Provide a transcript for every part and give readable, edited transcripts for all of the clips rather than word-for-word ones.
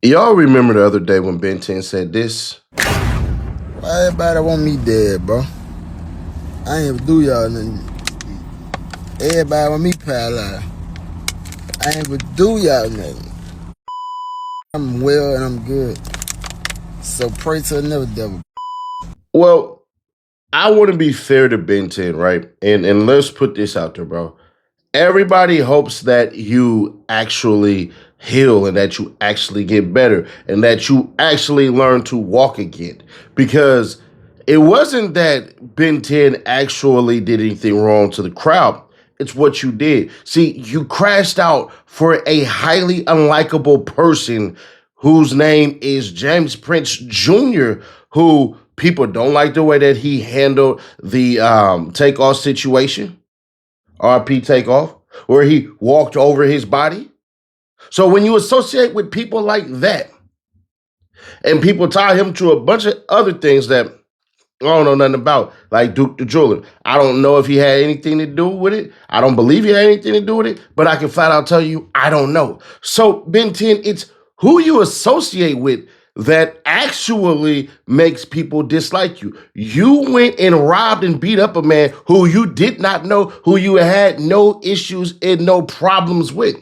Y'all remember the other day when Ben 10 said this? Why everybody want me dead, bro? I ain't even do y'all nothing. Everybody want me paralyzed. I ain't even do y'all nothing. I'm well and I'm good. So pray to another devil. Well, I want to be fair to Ben 10, right? And let's put this out there, bro. Everybody hopes that you actually heal and that you actually get better and that you actually learn to walk again. Because it wasn't that Ben 10 actually did anything wrong to the crowd. It's what you did. See, you crashed out for a highly unlikable person whose name is James Prince Jr., who people don't like the way that he handled the takeoff situation. RP Takeoff, where he walked over his body. So when you associate with people like that, and people tie him to a bunch of other things that I don't know nothing about, like Duke the Jeweler. I don't know if he had anything to do with it. I don't believe he had anything to do with it, but I can flat out tell you, I don't know. So Ben 10, it's who you associate with that actually makes people dislike you. You went and robbed and beat up a man who you did not know, who you had no issues and no problems with.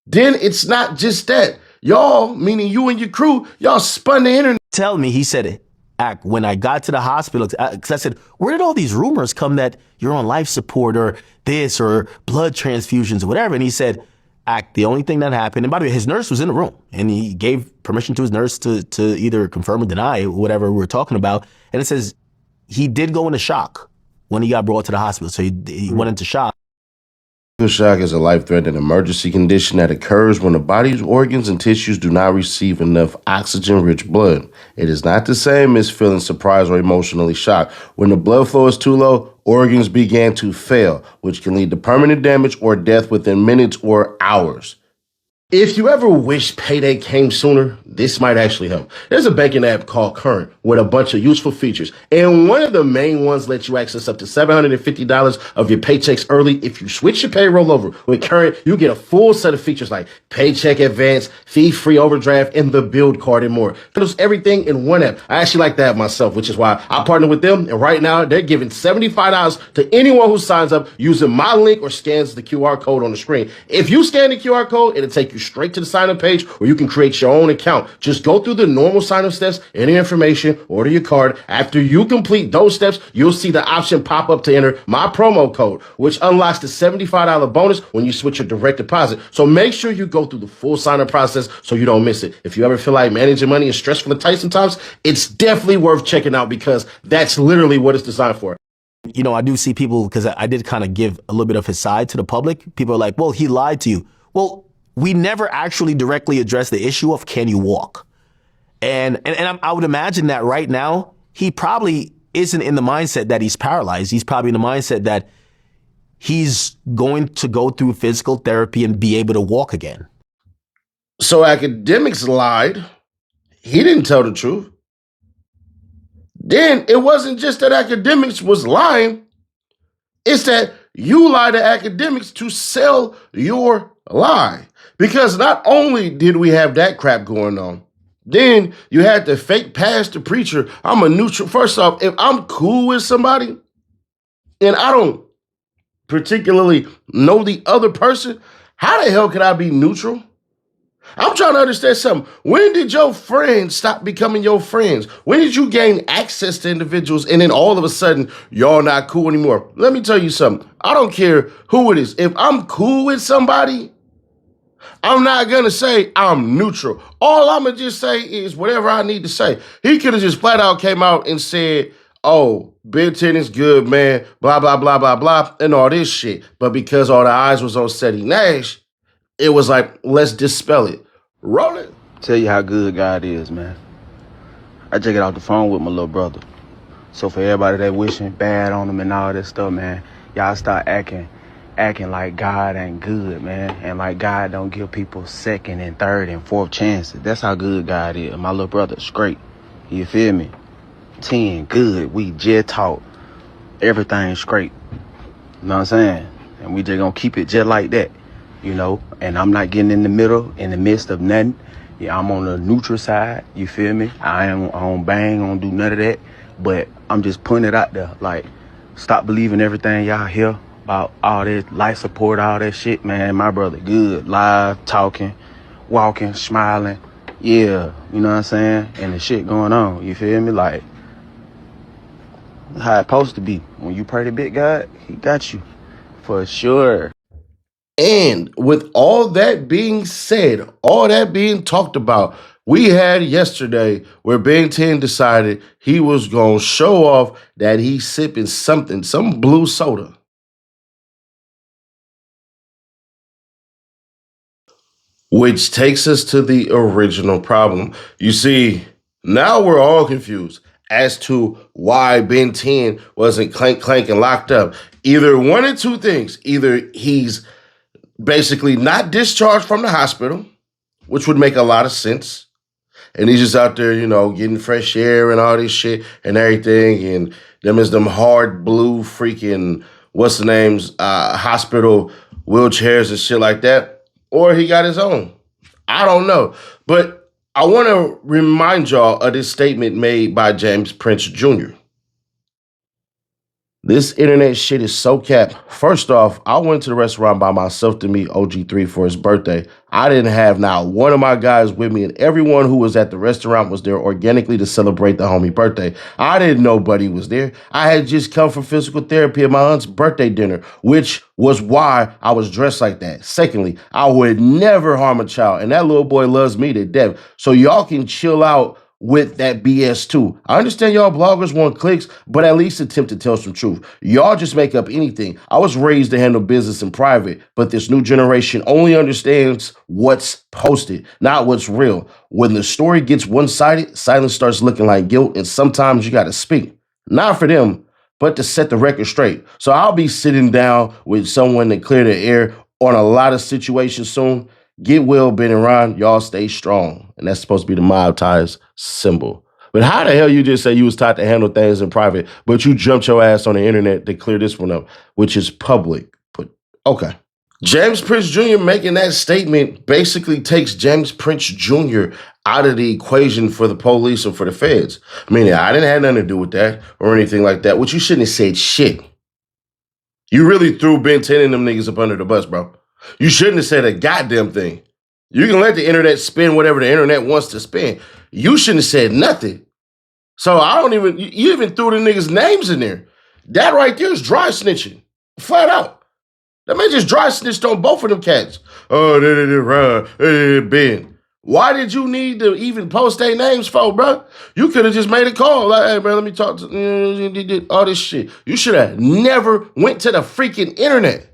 Then it's not just that. Y'all, meaning you and your crew, y'all spun the internet. Tell me, he said it. When I got to the hospital, because I said, where did all these rumors come that you're on life support or this or blood transfusions or whatever? And he said, the only thing that happened, and by the way, his nurse was in the room and he gave permission to his nurse to either confirm or deny whatever we were talking about. And it says he did go into shock when he got brought to the hospital. So he went into shock. Shock is a life-threatening emergency condition that occurs when the body's organs and tissues do not receive enough oxygen-rich blood. It is not the same as feeling surprised or emotionally shocked. When the blood flow is too low, organs begin to fail, which can lead to permanent damage or death within minutes or hours. If you ever wish payday came sooner, this might actually help. There's a banking app called Current with a bunch of useful features. And one of the main ones lets you access up to $750 of your paychecks early. If you switch your payroll over with Current, you get a full set of features like paycheck advance, fee-free overdraft, and the build card and more. There's everything in one app. I actually like that myself, which is why I partner with them. And right now, they're giving $75 to anyone who signs up using my link or scans the QR code on the screen. If you scan the QR code, it'll take you straight to the sign-up page where you can create your own account. Just go through the normal sign-up steps, enter information, order your card. After you complete those steps, you'll see the option pop up to enter my promo code, which unlocks the $75 bonus when you switch your direct deposit. So make sure you go through the full sign-up process so you don't miss it. If you ever feel like managing money is stressful and tight sometimes, it's definitely worth checking out because that's literally what it's designed for. You know, I do see people, because I did kind of give a little bit of his side to the public. People are like, well, he lied to you. Well, we never actually directly addressed the issue of can you walk? And I would imagine that right now, he probably isn't in the mindset that he's paralyzed. He's probably in the mindset that he's going to go through physical therapy and be able to walk again. So academics lied. He didn't tell the truth. Then it wasn't just that academics was lying. It's that you lie to academics to sell your lie. Because not only did we have that crap going on, then you had the fake pastor preacher. I'm a neutral. First off, if I'm cool with somebody and I don't particularly know the other person, how the hell could I be neutral? I'm trying to understand something. When did your friends stop becoming your friends? When did you gain access to individuals and then all of a sudden y'all not cool anymore? Let me tell you something. I don't care who it is. If I'm cool with somebody, I'm not going to say I'm neutral. All I'm going to just say is whatever I need to say. He could have just flat out came out and said, oh, Ben 10 is good, man, blah, blah, blah, blah, blah, and all this shit. But because all the eyes was on Seti Nash, it was like, let's dispel it. Roll it. Tell you how good God is, man. I just got off the phone with my little brother. So for everybody that wishing bad on him and all that stuff, man, y'all start acting like God ain't good, man. And like God don't give people second and third and fourth chances. That's how good God is. My little brother's great. You feel me? 10, good. We just talk. Everything's great. You know what I'm saying? And we just gonna keep it just like that, you know? And I'm not getting in the middle, in the midst of nothing. Yeah, I'm on the neutral side, you feel me? I don't bang, I don't do none of that. But I'm just putting it out there. Like, stop believing everything y'all hear about all this life support, all that shit, man. My brother good, live, talking, walking, smiling. Yeah, you know what I'm saying? And the shit going on, you feel me? Like, how it supposed to be. When you pray to big God, he got you. For sure. And with all that being said, all that being talked about, we had yesterday where BEN10 decided he was going to show off that he's sipping something, some blue soda. Which takes us to the original problem. You see, now we're all confused as to why BEN10 wasn't clank and locked up. Either one of two things. Either he's basically not discharged from the hospital, which would make a lot of sense. And he's just out there, you know, getting fresh air and all this shit and everything. And them is them hard blue freaking, what's the names, hospital wheelchairs and shit like that. Or he got his own. I don't know. But I want to remind y'all of this statement made by James Prince Jr. This internet shit is so cap. First off, I went to the restaurant by myself to meet OG3 for his birthday. I didn't have now one of my guys with me, and everyone who was at the restaurant was there organically to celebrate the homie birthday. I didn't know Buddy was there. I had just come from physical therapy at my aunt's birthday dinner, which was why I was dressed like that. Secondly, I would never harm a child, and that little boy loves me to death. So y'all can chill out with that BS too. I understand y'all bloggers want clicks, but at least attempt to tell some truth. Y'all just make up anything. I was raised to handle business in private, but this new generation only understands what's posted, not what's real. When the story gets one-sided, silence starts looking like guilt, and sometimes you got to speak. Not for them, but to set the record straight. So I'll be sitting down with someone to clear the air on a lot of situations soon. Get well, Ben and Ron. Y'all stay strong. And that's supposed to be the mob ties symbol. But how the hell you just say you was taught to handle things in private, but you jumped your ass on the internet to clear this one up, which is public. But okay. James Prince Jr. making that statement basically takes James Prince Jr. out of the equation for the police or for the feds. Meaning, I didn't have nothing to do with that or anything like that, which you shouldn't have said shit. You really threw BEN10 and them niggas up under the bus, bro. You shouldn't have said a goddamn thing. You can let the internet spin whatever the internet wants to spin. You shouldn't have said nothing. So you even threw the niggas' names in there. That right there is dry snitching. Flat out. That man just dry snitched on both of them cats. Oh, Ben. Why did you need to even post their names for, bro? You could have just made a call. Like, hey, man, let me talk to all this shit. You should have never went to the freaking internet.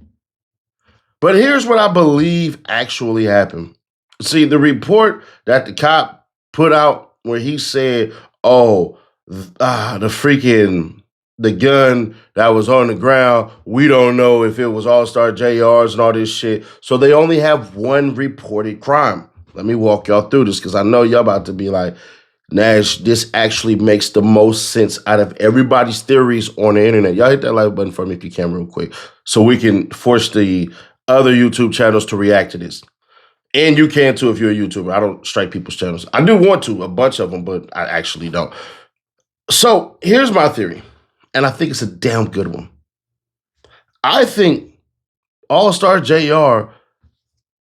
But here's what I believe actually happened. See, the report that the cop put out where he said, oh, the gun that was on the ground, we don't know if it was Allstar JRs and all this shit. So they only have one reported crime. Let me walk y'all through this because I know y'all about to be like, Nash, this actually makes the most sense out of everybody's theories on the internet. Y'all hit that like button for me if you can real quick so we can force the other YouTube channels to react to this. And you can too if you're a YouTuber. I don't strike people's channels. I do want to, a bunch of them, but I actually don't. So here's my theory, and I think it's a damn good one. I think Allstar JR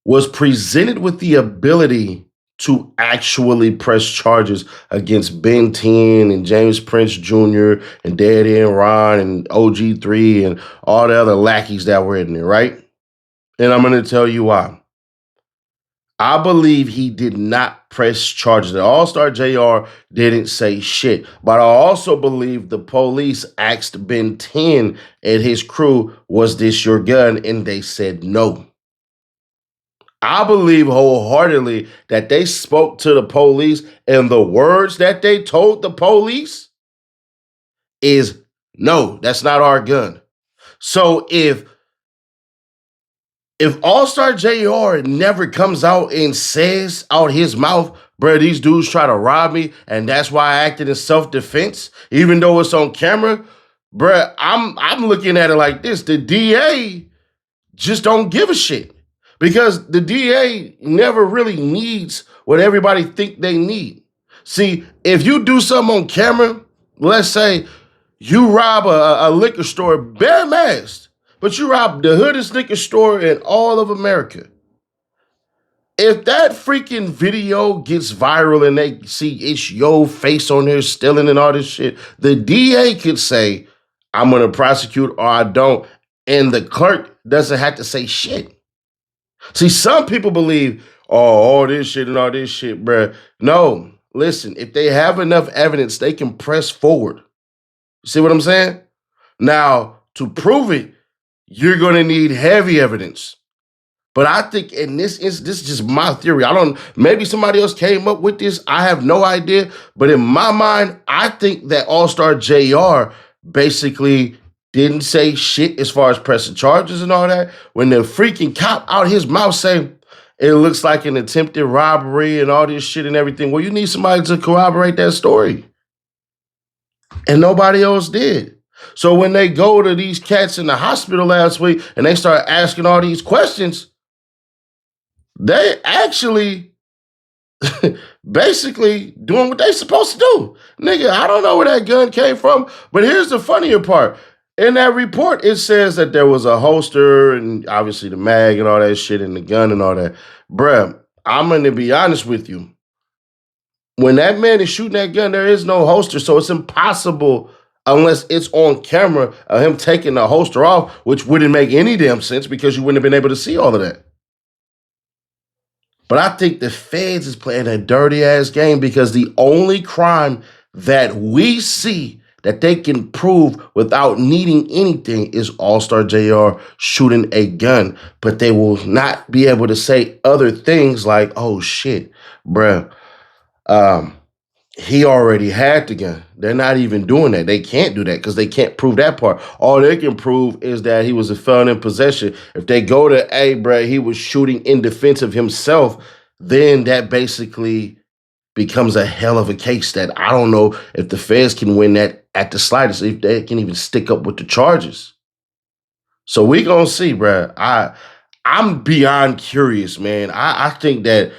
was presented with the ability to actually press charges against BEN10 and James Prince Jr. and Daddy and Ron and OG3 and all the other lackeys that were in there, right? And I'm going to tell you why. I believe he did not press charges. The Allstar JR didn't say shit. But I also believe the police asked BEN10 and his crew, was this your gun? And they said no. I believe wholeheartedly that they spoke to the police and the words that they told the police is, no, that's not our gun. So if Allstar JR never comes out and says out his mouth, bro, these dudes try to rob me and that's why I acted in self-defense, even though it's on camera, bro, I'm looking at it like this. The DA just don't give a shit. because the DA never really needs what everybody think they need. See, if you do something on camera, let's say you rob a liquor store bare masked, but you rob the hoodest liquor store in all of America. If that freaking video gets viral and they see it's your face on there stealing and all this shit, the DA could say, I'm going to prosecute or I don't. And the clerk doesn't have to say shit. See, some people believe, oh, all this shit and all this shit, bruh. No, listen, if they have enough evidence, they can press forward. See what I'm saying? Now, to prove it, you're going to need heavy evidence. But I think in this is just my theory. Maybe somebody else came up with this. I have no idea. But in my mind, I think that Allstar JR basically didn't say shit as far as pressing charges and all that. When the freaking cop out his mouth saying it looks like an attempted robbery and all this shit and everything. Well, you need somebody to corroborate that story. And nobody else did. So when they go to these cats in the hospital last week and they start asking all these questions, they actually basically doing what they supposed to do. Nigga, I don't know where that gun came from, but here's the funnier part. In that report, it says that there was a holster and obviously the mag and all that shit and the gun and all that. Bruh, I'm going to be honest with you. When that man is shooting that gun, there is no holster, so it's impossible unless it's on camera of him taking the holster off, which wouldn't make any damn sense because you wouldn't have been able to see all of that. But I think the feds is playing a dirty-ass game because the only crime that we see that they can prove without needing anything is Allstar JR shooting a gun. But they will not be able to say other things like, oh, shit, bruh, he already had the gun. They're not even doing that. They can't do that because they can't prove that part. All they can prove is that he was a felon in possession. If they go to, hey, bro, he was shooting in defense of himself, then that basically becomes a hell of a case that I don't know if the feds can win that at the slightest, if they can even stick up with the charges. So we gonna see, bro. I'm beyond curious, man. I think that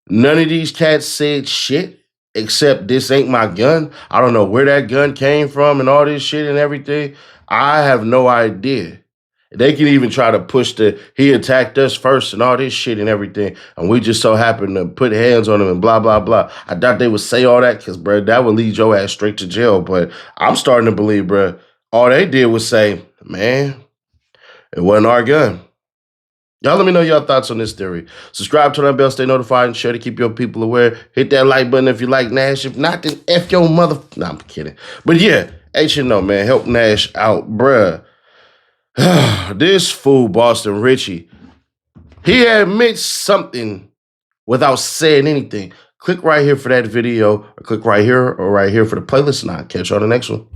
none of these cats said shit except this ain't my gun. I don't know where that gun came from and all this shit and everything. I have no idea. They can even try to push he attacked us first and all this shit and everything. And we just so happened to put hands on him and blah, blah, blah. I doubt they would say all that because, bro, that would lead your ass straight to jail. But I'm starting to believe, bro, all they did was say, man, it wasn't our gun. Y'all let me know your thoughts on this theory. Subscribe, turn on the bell, stay notified, and share to keep your people aware. Hit that like button if you like Nash. If not, then F your mother. Nah, I'm kidding. But yeah, you know, man, help Nash out, bruh. This fool, Boston Richie, he admits something without saying anything. Click right here for that video, or click right here or right here for the playlist, and I'll catch you on the next one.